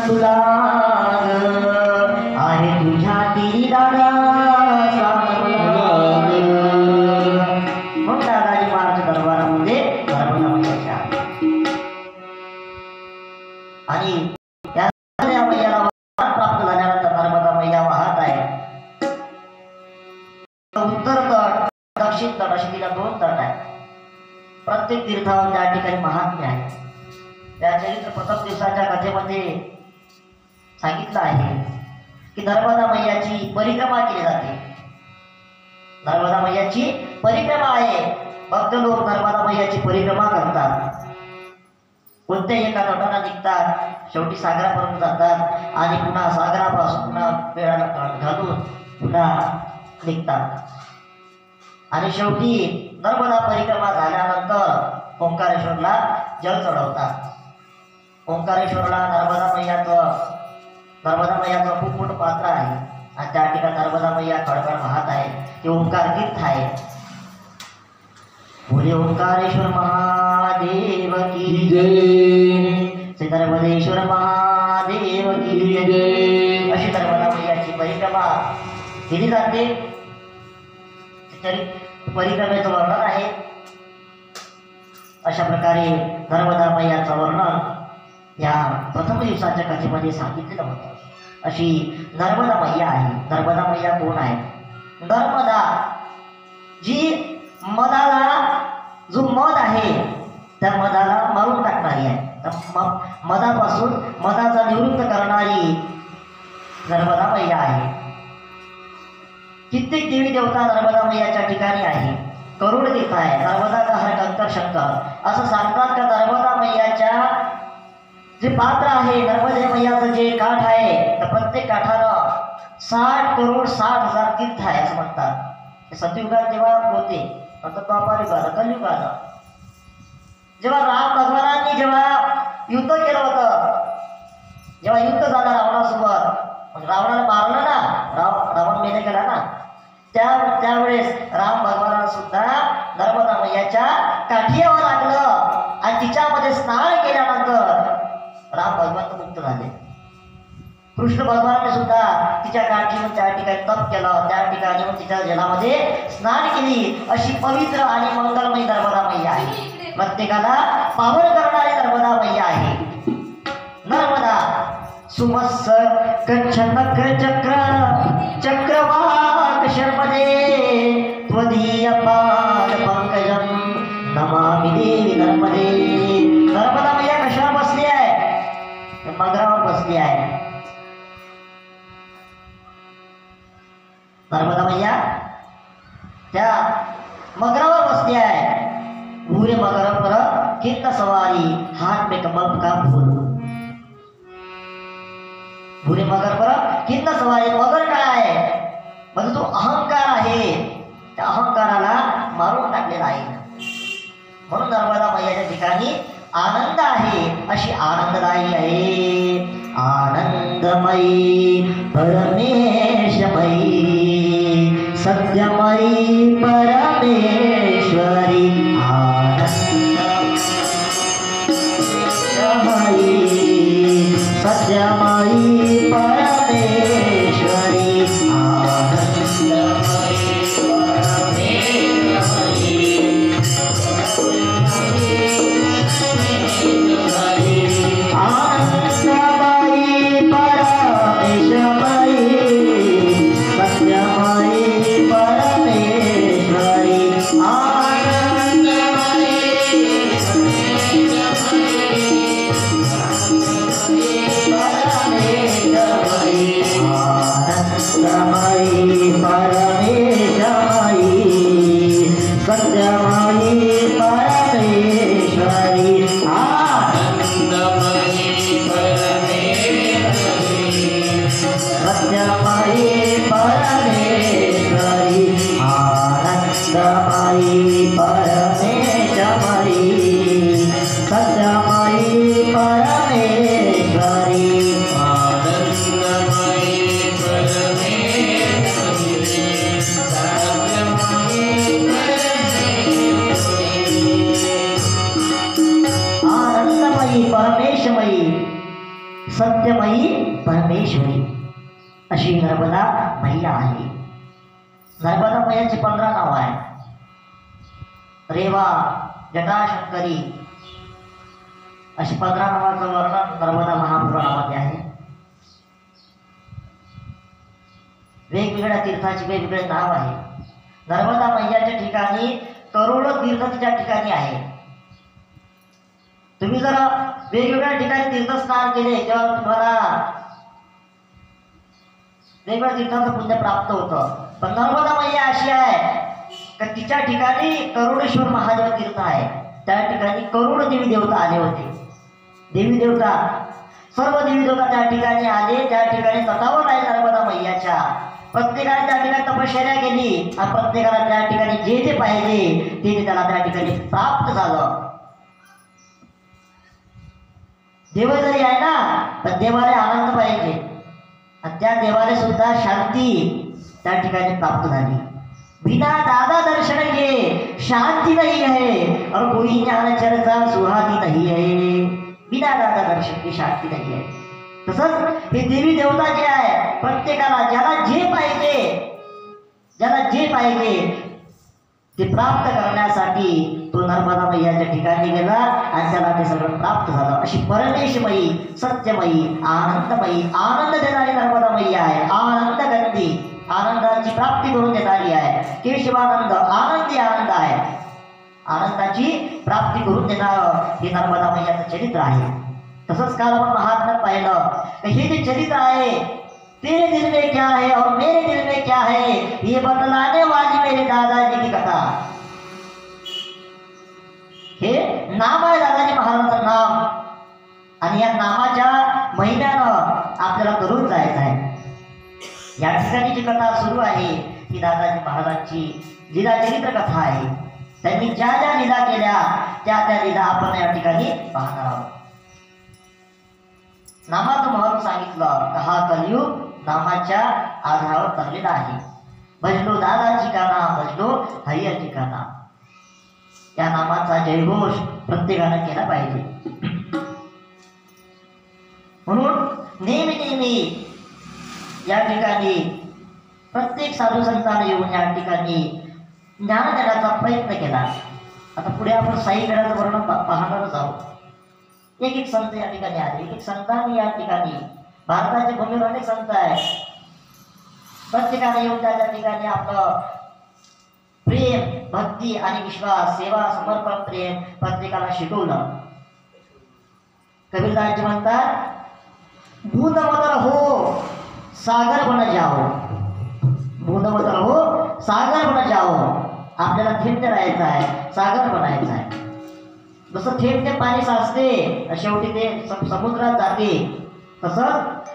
तुला आहे तुझ्या ती दादा मग दादाजी महाराज दरबारामध्ये नर्मदा मैयाच्या आणि या मैयाला प्राप्त झाल्यानंतर नर्मदा मैया वाहत आहे. उत्तर तट दक्षिण तट अशी तिला 2 तट आहे. प्रत्येक तीर्थावर त्या ठिकाणी महात्म्य आहे. त्या चरित्र प्रथम दिवसाच्या कथेमध्ये सांगितलं आहे की नर्मदा मैयाची परिक्रमा केली जाते. नर्मदा मैयाची परिक्रमा आहे. भक्त लोक नर्मदा मैयाची परिक्रमा करतात. कोणत्याही एका तटाला निघतात, शेवटी सागरापर्यंत जातात आणि पुन्हा सागरापासून पुन्हा वेळाला घालून पुन्हा निघतात आणि शेवटी नर्मदा परिक्रमा झाल्यानंतर ओंकारेश्वरला जल चढवतात. ओंकारेश्वरला नर्मदा मैयाचं खूप मोठं पात्र आहे आणि त्या ठिकाणी नर्मदा मैया खडखड वाहत आहे. ते ओंकार तीर्थ आहे. बोले ओंकारेश्वर महादेव की जय, श्री नर्मदेश्वर महादेव की जय अशी नर्मदा मैयाची परिक्रमा केली जाते. परिक्रमेचं वर्णन आहे. अशा प्रकारे नर्मदा मैयाचं वर्णन या प्रथम दिवसाच्या कथेमध्ये सांगितलेलं होतं. अशी नर्मदा मैया आहे. नर्मदा मैया कोण आहे? नर्मदा जी मदाला, जो मद आहे त्या मदाला मारून टाकणारी आहे. मदापासून मदाचा निवृत्त करणारी नर्मदा मैया आहे. कित्येक देवी देवता नर्मदा मैयाच्या ठिकाणी आहे. करोड तीर्थ आहे. नर्मदा का हर कंकर शंकर असं सांगतात का नर्मदा मैयाच्या जे पात्र आहे, नर्मदे मैयाचं जे काठ आहे तर प्रत्येक काठानं 60 करोड 60,000 तीर्थ आहे असं म्हणतात. सतयुगात जेव्हा होते नंतर द्वापार युगाला, कलियुगाला जेव्हा राम भगवानांनी जेव्हा युद्ध केलं होतं, जेव्हा युद्ध झालं रावणासोबत, रावणाला मारलं ना, रावण मेले केला ना, त्यावेळेस राम भगवानाला सुद्धा नर्मदा मैयाच्या काठीवर लागलं आणि तिच्यामध्ये स्नान केल्यानंतर राम भगवान मुक्त झाले. कृष्ण भगवानाने सुद्धा तिच्या काठीवर त्या ठिकाणी तप केलं, त्या ठिकाणी तिच्या जलामध्ये स्नान केली. अशी पवित्र आणि मंगलमयी नर्मदा मैया आहे. प्रत्येकाला पावन करणारी नर्मदा मैया आहे. नर्मदा सुमस्स कच्छ नक्र चक्र चक्रवाक शर्मदे त्वदीय पाद पंकजम नमामि देवी नर्मदे. नर्मदा मैया कशावर बसली आहे? मगरावर बसली आहे. नर्मदा मैया त्या मगरावर बसली आहे. भूरे मगर पर किंत सवारी हाथ में कमल का फूल. भूरे मगर पर किंत सवारी. मगर काय आहे? म्हणजे तो अहंकार आहे. त्या अहंकाराला मारून टाकलेला आहे. म्हणून नर्मदा मैयाच्या ठिकाणी आनंद आहे. अशी आनंददायी आहे. आनंदमयी परमेशमयी सत्यमयी परमेश्वरी आनंदमयी सत्यमयी परमेश्वरी आनंदमयी परमेश्वरी सत्यमयी परमेश्वरी अशी नर्मदा मैया आहे. नर्मदा मैयाची 15 नाव आहे. रेवा, जटाशंकरी अशी 15 नावाचं वर्णन नर्मदा महापुराणामध्ये आहे. वेगवेगळ्या तीर्थाची वेगवेगळे नाव आहे. नर्मदा मैयाच्या ठिकाणी करोडो तीर्थ तिच्या ठिकाणी आहे. तुम्ही जर वेगवेगळ्या ठिकाणी तीर्थस्नान केले तेव्हा तुम्हाला वेगवेगळ्या तीर्थांचं पुण्य प्राप्त होतं. पण नर्मदा मैया अशी आहे का तिच्या ठिकाणी करुणेश्वर महादेव तीर्थ आहे. त्या ठिकाणी करोड देवी देवता आले होते. देवी देवता सर्व देवी देवता त्या ठिकाणी आले. त्या ठिकाणी तटावर आहे नर्मदा मैयाच्या. प्रत्येकाने त्या ठिकाणी तपश्चर्या केली आणि प्रत्येकाला त्या ठिकाणी जे जे पाहिजे ते त्याला त्या ठिकाणी प्राप्त झालं. देव जरी आहे ना पण देवाला आनंद पाहिजे आणि त्या देवाला सुद्धा शांती त्या ठिकाणी प्राप्त झाली. बिना दादा दर्शन के शांती नहीं है और कोई ज्ञान चर्चा सुहाती नहीं है. बिना दादा दर्शन की शांती नाही आहे. तसंच हे देवी देवता जे आहे प्रत्येकाला ज्याला जे पाहिजे ते प्राप्त करण्यासाठी तो नर्मदा मैयाच्या ठिकाणी गेला आणि त्याला ते सगळं प्राप्त झालं. अशी परमेशमयी, सत्यमयी, आनंदमयी, आनंद देणारी नर्मदा मैया आहे. आनंद गंधी, आनंदाची प्राप्ती करून देणारी आहे. केशवानंद, आनंदी आनंद आहे. आनंदाची प्राप्ती करून देणारं हे नर्मदा मैयाचं चरित्र आहे. तसंच काल आपण महात्म्यात पाहिलं हे जे चरित्र आहे तेरे दिल में क्या है और मेरे दिल में क्या है ये बतलाने वाली मेरे दादाजी की कथा. हे नाम आहे दादाजी महाराजांचं नाम आणि या नामाच्या महिन्यानं आपल्याला करून जायचं आहे. या ठिकाणी जी कथा सुरू आहे ही दादाजी महाराजांची लीला चरित्र कथा आहे. त्यांनी ज्या ज्या लीला केल्या त्या लीला आपण या ठिकाणी पाहणार आहोत. नामाचं महत्व सांगितलं हा कलियुग नामाच्या आधारावर चाललेला आहे. भजलो दादाजी का नाम, भजलो हरिहरजी का नाम. या नामाचा जयघोष प्रत्येकानं केला पाहिजे. म्हणून नेहमी या ठिकाणी प्रत्येक साधू संतांना येऊन या ठिकाणी ज्ञान देण्याचा प्रयत्न केला. आता पुढे आपण साईगडाचं वर्णन पाहणारच आहोत. एक संत या ठिकाणी आले. एक संतांनी या ठिकाणी भारताच्या भूमीवर अनेक संत आहेत. प्रत्येकाने येऊन त्या ठिकाणी आपलं प्रेम, भक्ती आणि विश्वास, सेवा, समर्पण, प्रेम प्रत्येकाला शिकवलं. कबीरदासजी म्हणतात बूंद मत रहो सागर बन जाओ. बूंद मत रहो सागर बन जाओ. आपल्याला थेंब राहायचं आहे, सागर बनायचं आहे. जसं थेंब ते पाणी साचते शेवटी ते समुद्रात जाते तसंच